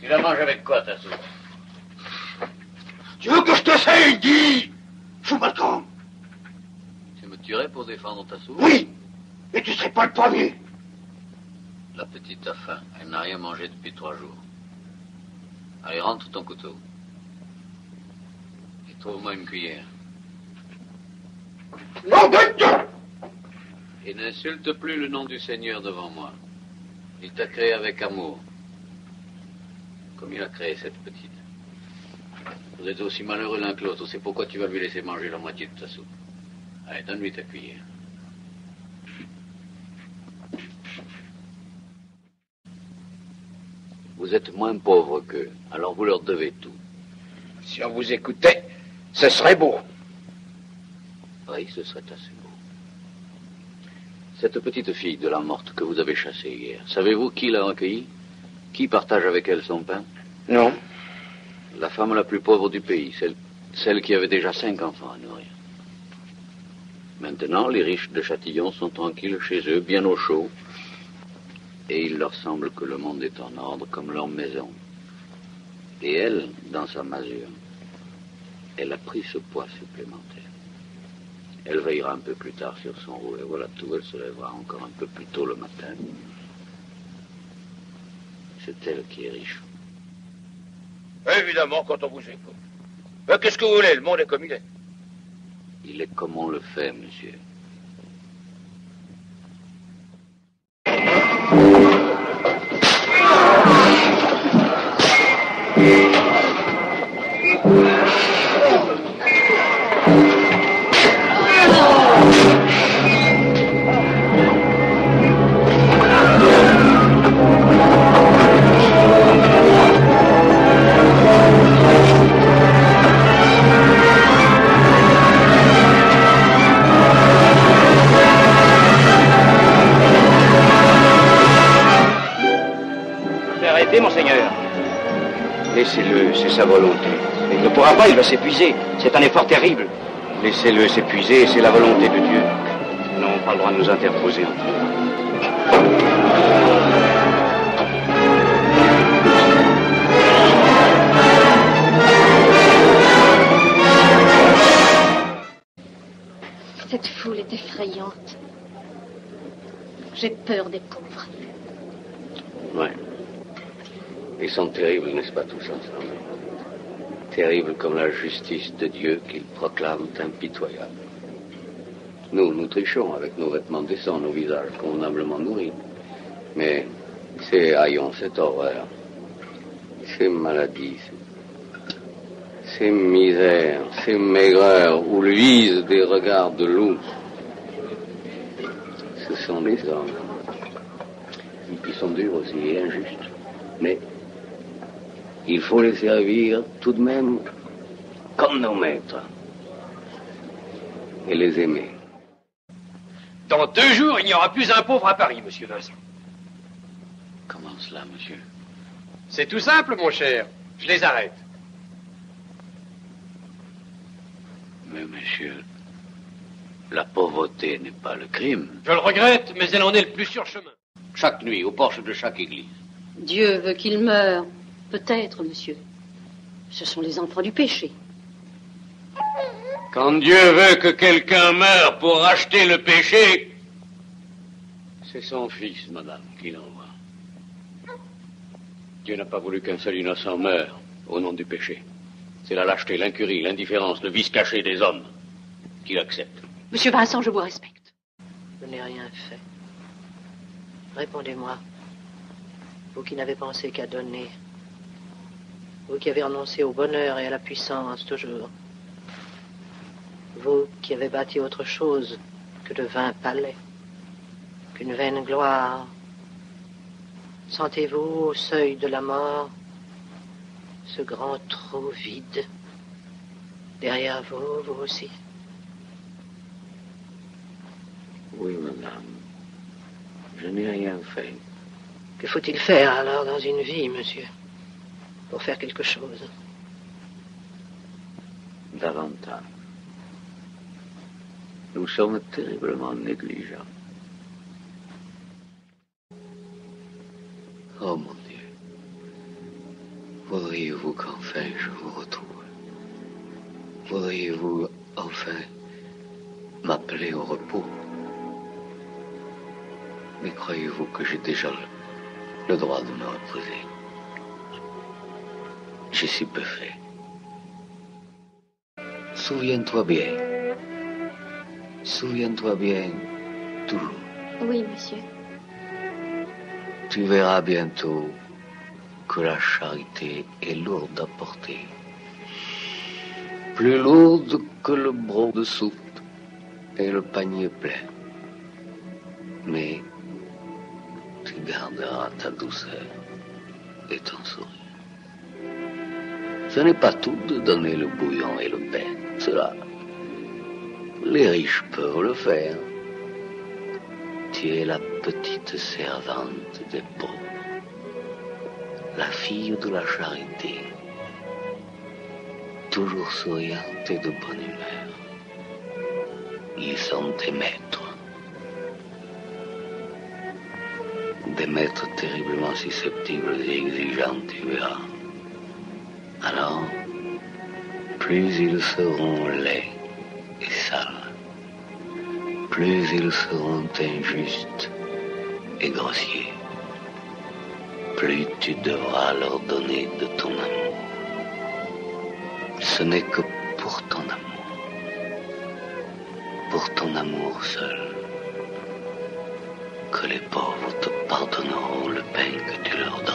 Tu la manges avec quoi, ta soupe? Tu veux que je t'essaye, dis? Choubalcom. Tu me tuerais pour défendre ta soupe? Oui, et tu serais pas le premier. La petite a faim. Elle n'a rien mangé depuis 3 jours. Allez, rentre ton couteau. Et trouve-moi une cuillère. Non, de Dieu! Et n'insulte plus le nom du Seigneur devant moi. Il t'a créé avec amour. Comme il a créé cette petite. Vous êtes aussi malheureux l'un que l'autre. C'est pourquoi tu vas lui laisser manger la moitié de ta soupe. Allez, donne-lui ta cuillère. Vous êtes moins pauvres qu'eux, alors vous leur devez tout. Si on vous écoutait, ce serait beau. Oui, ce serait assez beau. Cette petite fille de la morte que vous avez chassée hier, savez-vous qui l'a recueillie? Qui partage avec elle son pain? Non. La femme la plus pauvre du pays, celle qui avait déjà 5 enfants à nourrir. Maintenant, les riches de Châtillon sont tranquilles chez eux, bien au chaud. Et il leur semble que le monde est en ordre comme leur maison. Et elle, dans sa masure, elle a pris ce poids supplémentaire. Elle veillera un peu plus tard sur son rouleau. Et voilà tout, elle se lèvera encore un peu plus tôt le matin. C'est elle qui est riche. Évidemment, quand on vous écoute. Mais qu'est-ce que vous voulez? Le monde est comme il est. Il est comme on le fait, monsieur. Monseigneur. Laissez-le, c'est sa volonté. Il ne pourra pas, il va s'épuiser. C'est un effort terrible. Laissez-le s'épuiser, c'est la volonté de Dieu. Nous n'avons pas le droit de nous interposer entre eux. Cette foule est effrayante. J'ai peur des pauvres. Ouais. Ils sont terribles, n'est-ce pas, tous ensemble? Terribles comme la justice de Dieu qu'ils proclament impitoyable. Nous trichons avec nos vêtements décents, nos visages convenablement nourris. Mais ces haillons, cette horreur, ces maladies, ces misères, ces maigreurs où luisent des regards de loup, ce sont des hommes. Ils sont durs aussi et injustes. Mais il faut les servir tout de même comme nos maîtres. Et les aimer. Dans 2 jours, il n'y aura plus un pauvre à Paris, monsieur Vincent. Comment cela, monsieur? C'est tout simple, mon cher. Je les arrête. Mais, monsieur, la pauvreté n'est pas le crime. Je le regrette, mais elle en est le plus sûr chemin. Chaque nuit, au porche de chaque église. Dieu veut qu'il meure. Peut-être, monsieur. Ce sont les enfants du péché. Quand Dieu veut que quelqu'un meure pour racheter le péché, c'est son fils, madame, qui l'envoie. Dieu n'a pas voulu qu'un seul innocent meure au nom du péché. C'est la lâcheté, l'incurie, l'indifférence, le vice caché des hommes qu'il accepte. Monsieur Vincent, je vous respecte. Je n'ai rien fait. Répondez-moi. Vous qui n'avez pensé qu'à donner. Vous qui avez renoncé au bonheur et à la puissance toujours. Vous qui avez bâti autre chose que de vains palais, qu'une vaine gloire. Sentez-vous au seuil de la mort ce grand trou vide derrière vous, vous aussi? Oui, madame. Je n'ai rien fait. Que faut-il faire alors dans une vie, monsieur, pour faire quelque chose? Davantage. Nous sommes terriblement négligents. Oh, mon Dieu. Voudriez-vous qu'enfin je vous retrouve? Voudriez-vous enfin m'appeler au repos? Mais croyez-vous que j'ai déjà le droit de me reposer? J'ai si peu fait. Souviens-toi bien. Souviens-toi bien, toujours. Oui, monsieur. Tu verras bientôt que la charité est lourde à porter. Plus lourde que le broc de soupe et le panier plein. Mais tu garderas ta douceur et ton sourire. Ce n'est pas tout de donner le bouillon et le pain. Cela, les riches peuvent le faire. Tu es la petite servante des pauvres, la fille de la charité, toujours souriante et de bonne humeur. Ils sont tes maîtres. Des maîtres terriblement susceptibles et exigeants, tu verras. Alors, plus ils seront laids et sales, plus ils seront injustes et grossiers, plus tu devras leur donner de ton amour. Ce n'est que pour ton amour seul, que les pauvres te pardonneront le pain que tu leur donnes.